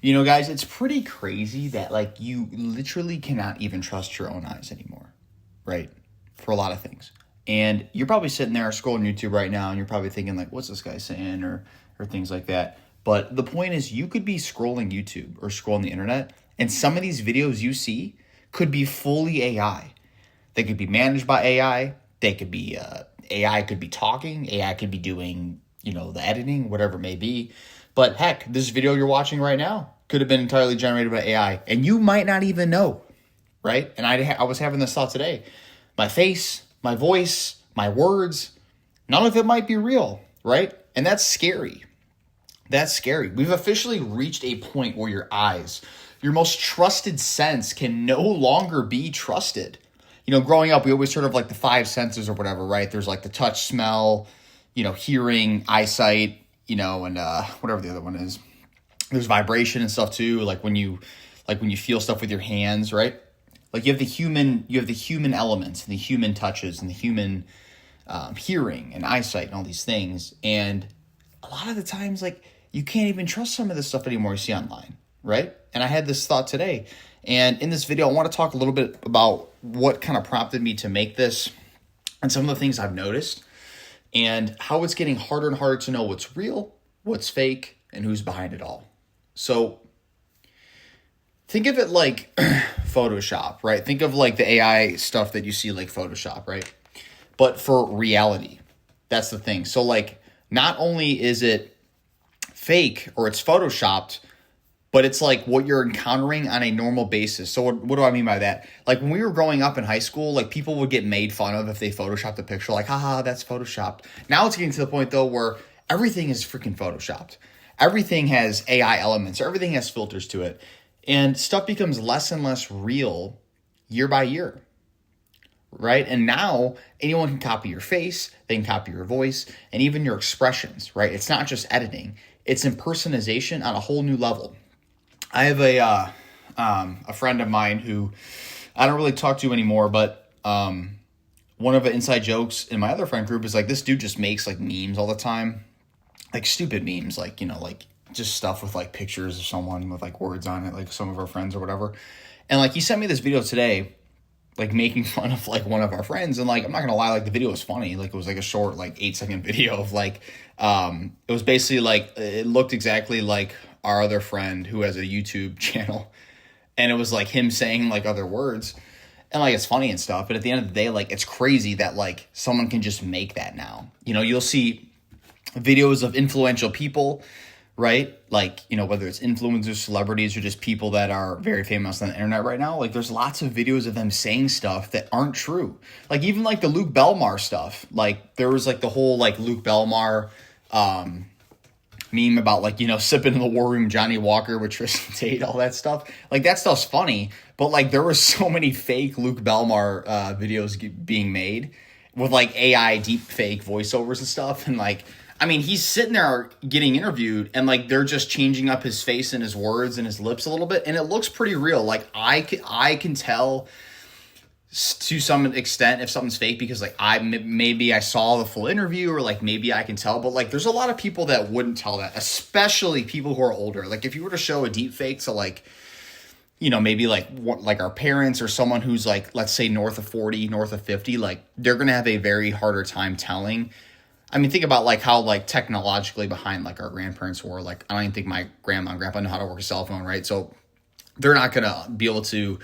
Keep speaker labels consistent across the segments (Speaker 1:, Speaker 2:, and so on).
Speaker 1: Guys, it's pretty crazy that like you literally cannot even trust your own eyes anymore, right? For a lot of things. And you're probably sitting there scrolling YouTube right now and you're probably thinking like, what's this guy saying or things like that. But the point is you could be scrolling YouTube or scrolling the internet and some of these videos you see could be fully AI. They could be managed by AI. They could be, AI could be talking. AI could be doing, the editing, whatever it may be. But heck, this video you're watching right now could have been entirely generated by AI. And you might not even know, right? And I was having this thought today. My face, my voice, my words, none of it might be real, right? And that's scary. That's scary. We've officially reached a point where your eyes, your most trusted sense, can no longer be trusted. Growing up, we always heard of like the five senses or whatever, right? There's like the touch, smell, hearing, eyesight, and whatever the other one is. There's vibration and stuff too, like when you feel stuff with your hands, right? Like you have the human elements and the human touches and the human hearing and eyesight and all these things. And a lot of the times, like you can't even trust some of this stuff anymore you see online, right? And I had this thought today. And in this video, I want to talk a little bit about what kind of prompted me to make this and some of the things I've noticed and how it's getting harder and harder to know what's real, what's fake, and who's behind it all. So think of it like Photoshop, right? Think of like the AI stuff that you see like Photoshop, right? But for reality, that's the thing. So like not only is it fake or it's Photoshopped, but it's like what you're encountering on a normal basis. So what do I mean by that? Like when we were growing up in high school, like people would get made fun of if they Photoshopped a picture, like, haha, that's Photoshopped. Now it's getting to the point though where everything is freaking Photoshopped. Everything has AI elements, or everything has filters to it. And stuff becomes less and less real year by year, right? And now anyone can copy your face, they can copy your voice, and even your expressions, right? It's not just editing, it's impersonation on a whole new level. I have a friend of mine who I don't really talk to anymore, but one of the inside jokes in my other friend group is like this dude just makes like memes all the time, like stupid memes, like like just stuff with like pictures of someone with like words on it, like some of our friends or whatever. And like he sent me this video today, like making fun of like one of our friends, and like I'm not gonna lie, like the video was funny. Like it was like a short like 8-second video of like it was basically like it looked exactly like our other friend who has a YouTube channel, and it was like him saying like other words, and like it's funny and stuff, but at the end of the day, like it's crazy that like someone can just make that now. You'll see videos of influential people, right? Like, whether it's influencers, celebrities, or just people that are very famous on the internet right now, like there's lots of videos of them saying stuff that aren't true. Like even like the Luke Belmar stuff, like there was like the whole like Luke Belmar meme about like, sipping in the war room, Johnny Walker with Tristan Tate, all that stuff. Like that stuff's funny, but like there were so many fake Luke Belmar videos being made with like AI deep fake voiceovers and stuff. And like, I mean, he's sitting there getting interviewed and like they're just changing up his face and his words and his lips a little bit. And it looks pretty real. Like I can tell to some extent if something's fake because like maybe I saw the full interview or like maybe I can tell, but like there's a lot of people that wouldn't tell that, especially people who are older. Like if you were to show a deep fake to like, maybe like our parents or someone who's like, let's say north of 40, north of 50, like they're going to have a very harder time telling. I mean, think about like how like technologically behind like our grandparents were. Like I don't even think my grandma and grandpa know how to work a cell phone, right? So they're not going to be able to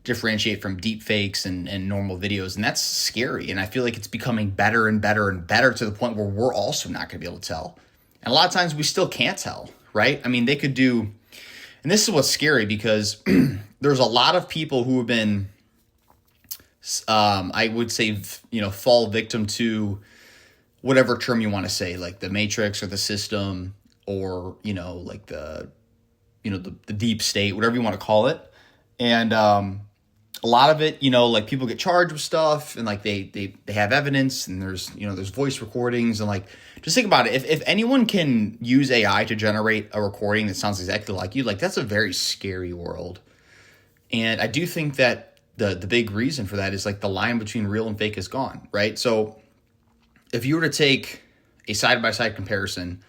Speaker 1: differentiate from deep fakes and normal videos. And that's scary. And I feel like it's becoming better and better and better to the point where we're also not going to be able to tell. And a lot of times we still can't tell, right? I mean, they could do, and this is what's scary because there's a lot of people who have been, I would say, fall victim to whatever term you want to say, like the matrix or the system or, like the deep state, whatever you want to call it. And a lot of it, like people get charged with stuff and like they have evidence and there's voice recordings and like, just think about it. If anyone can use AI to generate a recording that sounds exactly like you, like that's a very scary world. And I do think that the big reason for that is like the line between real and fake is gone, right? So if you were to take a side-by-side comparison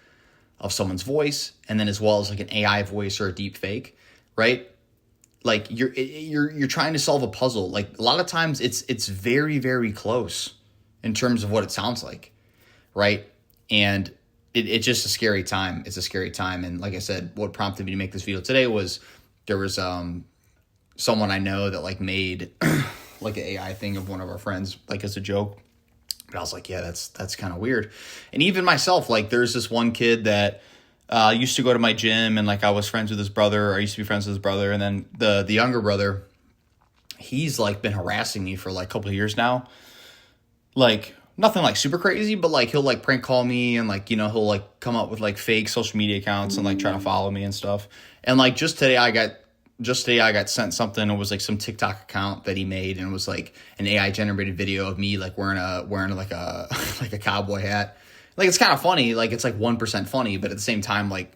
Speaker 1: of someone's voice, and then as well as like an AI voice or a deep fake, right? Like you're trying to solve a puzzle. Like a lot of times it's very, very close in terms of what it sounds like, right? And it's just a scary time. It's a scary time. And like I said, what prompted me to make this video today was there was someone I know that like made like an AI thing of one of our friends, like as a joke. But I was like, yeah, that's kind of weird. And even myself, like there's this one kid that used to go to my gym, and like I was friends with his brother, or I used to be friends with his brother. And then the younger brother, he's like been harassing me for like a couple of years now. Like nothing like super crazy, but like he'll like prank call me, and like, you know, he'll like come up with like fake social media accounts and like try to follow me and stuff. And like just today I got sent something. It was like some TikTok account that he made, and it was like an AI generated video of me like wearing like a like a cowboy hat. Like it's kind of funny, like it's like 1% funny, but at the same time, like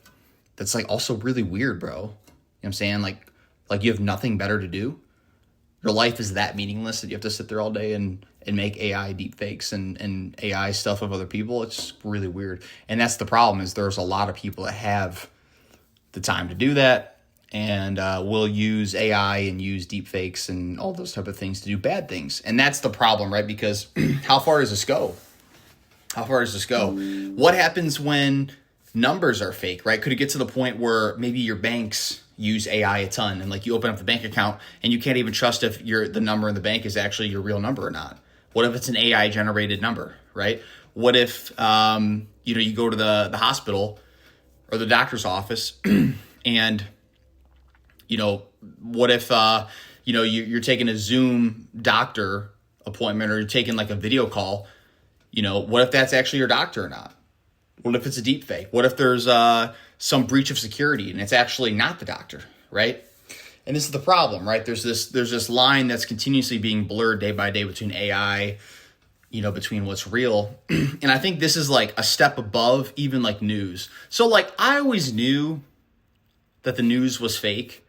Speaker 1: that's like also really weird, bro. You know what I'm saying? Like you have nothing better to do. Your life is that meaningless that you have to sit there all day and make AI deepfakes and AI stuff of other people. It's really weird. And that's the problem, is there's a lot of people that have the time to do that, and will use AI and use deepfakes and all those type of things to do bad things. And that's the problem, right? Because how far does this go? How far does this go? What happens when numbers are fake, right? Could it get to the point where maybe your banks use AI a ton, and like you open up the bank account and you can't even trust if the number in the bank is actually your real number or not? What if it's an AI generated number, right? What if, you go to the hospital or the doctor's office and, what if, you're taking a Zoom doctor appointment, or you're taking like a video call, what if that's actually your doctor or not? What if it's a deep fake? What if there's some breach of security and it's actually not the doctor, right? And this is the problem, right? There's this line that's continuously being blurred day by day between AI, between what's real. And I think this is like a step above even like news. So like I always knew that the news was fake.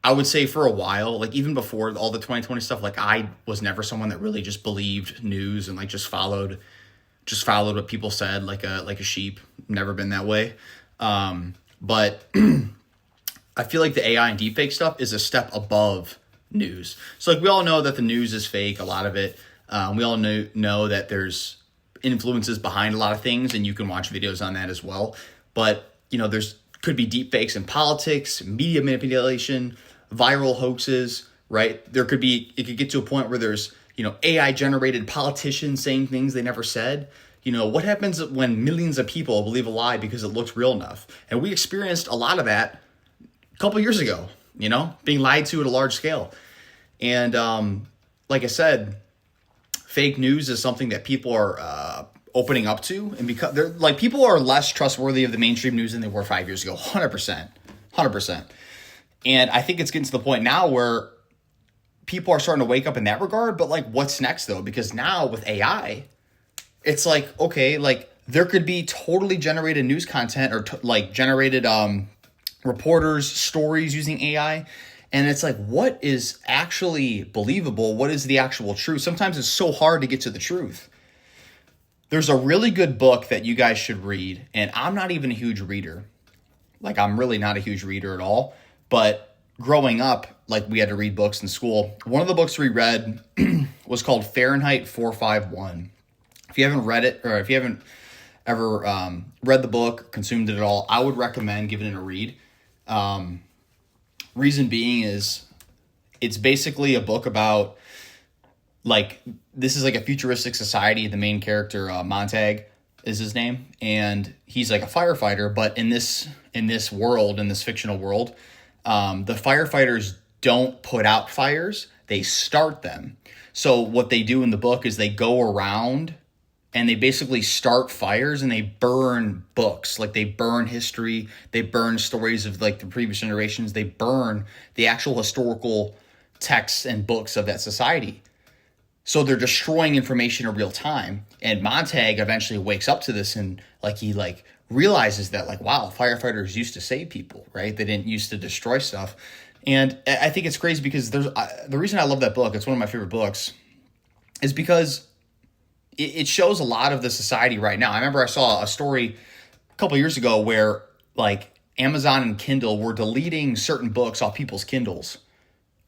Speaker 1: I would say for a while, like even before all the 2020 stuff, like I was never someone that really just believed news and like just followed what people said like a sheep. Never been that way. But I feel like the AI and deepfake stuff is a step above news. So like we all know that the news is fake, a lot of it. We all know that there's influences behind a lot of things, and you can watch videos on that as well. But, there's could be deepfakes in politics, media manipulation, viral hoaxes, right? It could get to a point where there's, AI generated politicians saying things they never said. What happens when millions of people believe a lie because it looks real enough? And we experienced a lot of that a couple years ago, being lied to at a large scale. And like I said, fake news is something that people are opening up to, and because they're like, people are less trustworthy of the mainstream news than they were 5 years ago. 100%. And I think it's getting to the point now where people are starting to wake up in that regard. But like, what's next though? Because now with AI, it's like, okay, like there could be totally generated news content or generated reporters, stories using AI. And it's like, what is actually believable? What is the actual truth? Sometimes it's so hard to get to the truth. There's a really good book that you guys should read. And I'm not even a huge reader. Like, I'm really not a huge reader at all. But growing up, like, we had to read books in school. One of the books we read was called Fahrenheit 451. If you haven't read it, or if you haven't ever read the book, consumed it at all, I would recommend giving it a read. Reason being is it's basically a book about, like, this is like a futuristic society. The main character, Montag is his name, and he's like a firefighter. But in this world, in this fictional world, the firefighters don't put out fires, they start them. So what they do in the book is they go around and they basically start fires, and they burn books. Like, they burn history, they burn stories of like the previous generations, they burn the actual historical texts and books of that society. So they're destroying information in real time. And Montag eventually wakes up to this, and he realizes that, like, wow, firefighters used to save people, right? They didn't used to destroy stuff. And I think it's crazy because the reason I love that book, it's one of my favorite books, is because it shows a lot of the society right now. I remember I saw a story couple years ago where like Amazon and Kindle were deleting certain books off people's Kindles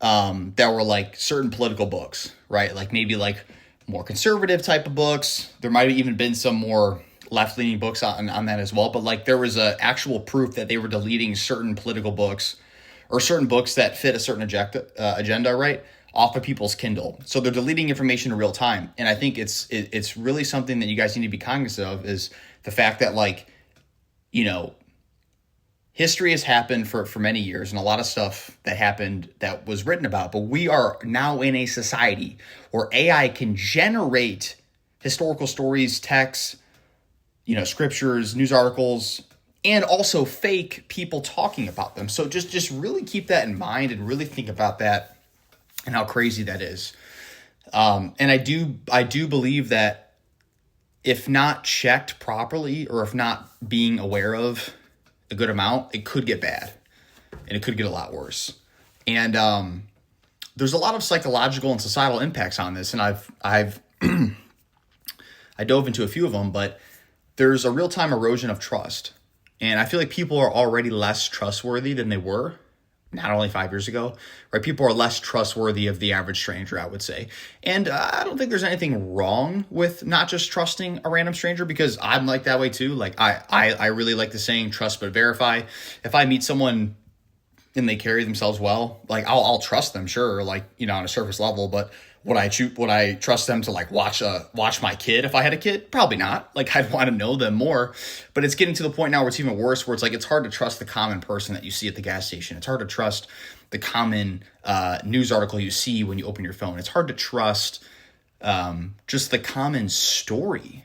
Speaker 1: that were like certain political books, right? Like maybe like more conservative type of books. There might have even been some more left-leaning books on that as well. But like there was a actual proof that they were deleting certain political books or certain books that fit a certain agenda, right, off of people's Kindle. So they're deleting information in real time. And I think it's really something that you guys need to be cognizant of is the fact that like, you know, history has happened for many years and a lot of stuff that happened that was written about. But we are now in a society where AI can generate historical stories, texts, you know, scriptures, news articles, and also fake people talking about them. So just really keep that in mind and really think about that and how crazy that is. And I do believe that if not checked properly or if not being aware of a good amount, it could get bad and it could get a lot worse. And there's a lot of psychological and societal impacts on this. And I've I dove into a few of them, but there's a real-time erosion of trust. And I feel like people are already less trustworthy than they were not only 5 years ago, right? People are less trustworthy of the average stranger, I would say. And I don't think there's anything wrong with not just trusting a random stranger, because I'm like that way too. Like I really like the saying, trust but verify. If I meet someone and they carry themselves well, like I'll trust them, sure, like, you know, on a surface level, but would I trust them to like watch my kid if I had a kid? Probably not. Like I'd want to know them more, but it's getting to the point now where it's even worse, where it's like, it's hard to trust the common person that you see at the gas station. It's hard to trust the common news article you see when you open your phone. It's hard to trust just the common story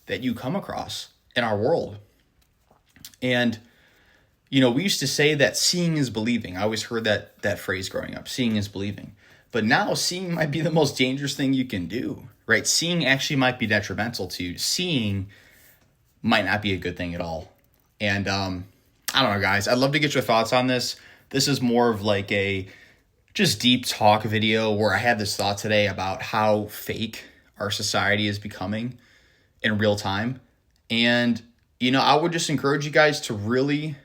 Speaker 1: that you come across in our world. And, you know, we used to say that seeing is believing. I always heard that phrase growing up, seeing is believing. But now seeing might be the most dangerous thing you can do, right? Seeing actually might be detrimental to you. Seeing might not be a good thing at all. And I don't know, guys. I'd love to get your thoughts on this. This is more of like a just deep talk video where I had this thought today about how fake our society is becoming in real time. And, you know, I would just encourage you guys to really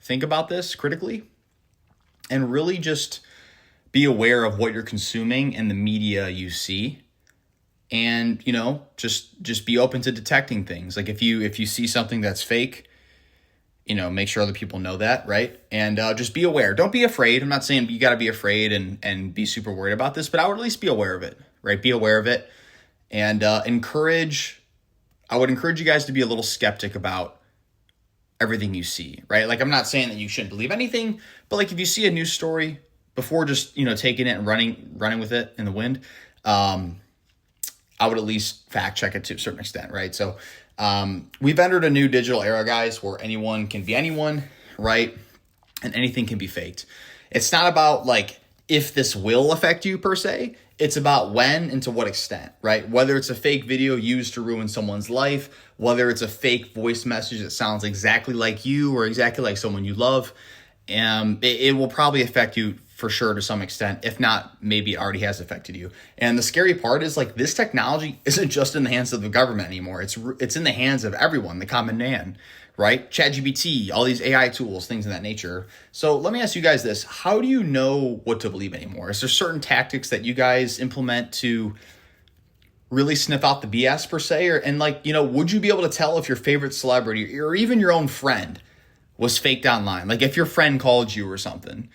Speaker 1: think about this critically and really just be aware of what you're consuming and the media you see. And, you know, just be open to detecting things. Like if you see something that's fake, you know, make sure other people know that, right? And just be aware. Don't be afraid. I'm not saying you got to be afraid and be super worried about this, but I would at least be aware of it, right? Be aware of it. And I would encourage you guys to be a little skeptic about everything you see, right? Like I'm not saying that you shouldn't believe anything, but like if you see a news story, before just, you know, taking it and running with it in the wind, I would at least fact check it to a certain extent, right? So we've entered a new digital era, guys, where anyone can be anyone, right? And anything can be faked. It's not about like if this will affect you per se. It's about when and to what extent, right? Whether it's a fake video used to ruin someone's life, whether it's a fake voice message that sounds exactly like you or exactly like someone you love, it will probably affect you for sure to some extent. If not, maybe it already has affected you. And the scary part is like this technology isn't just in the hands of the government anymore. It's in the hands of everyone, the common man, right? ChatGPT, all these AI tools, things of that nature. So let me ask you guys this. How do you know what to believe anymore? Is there certain tactics that you guys implement to really sniff out the BS per se? And like, you know, would you be able to tell if your favorite celebrity or even your own friend was faked online? Like if your friend called you or something,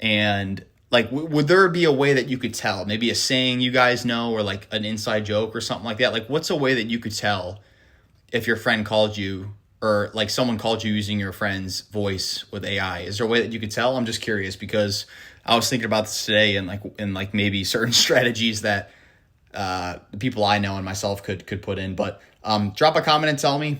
Speaker 1: and like, would there be a way that you could tell? Maybe a saying you guys know or like an inside joke or something like that? Like what's a way that you could tell if your friend called you or like someone called you using your friend's voice with AI? Is there a way that you could tell? I'm just curious because I was thinking about this today and like maybe certain strategies that the people I know and myself could put in. But drop a comment and tell me,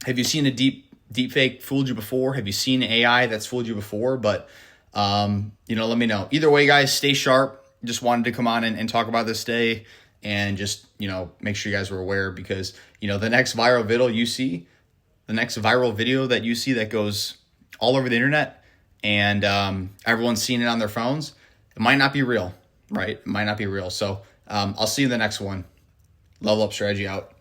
Speaker 1: have you seen a deep fake fooled you before? Have you seen AI that's fooled you before? But you know, let me know. Either way, guys, stay sharp. Just wanted to come on and talk about this today and just, you know, make sure you guys were aware because, you know, the next viral video that you see that goes all over the internet and everyone's seeing it on their phones, it might not be real, right? It might not be real. So I'll see you in the next one. Level Up Strategy out.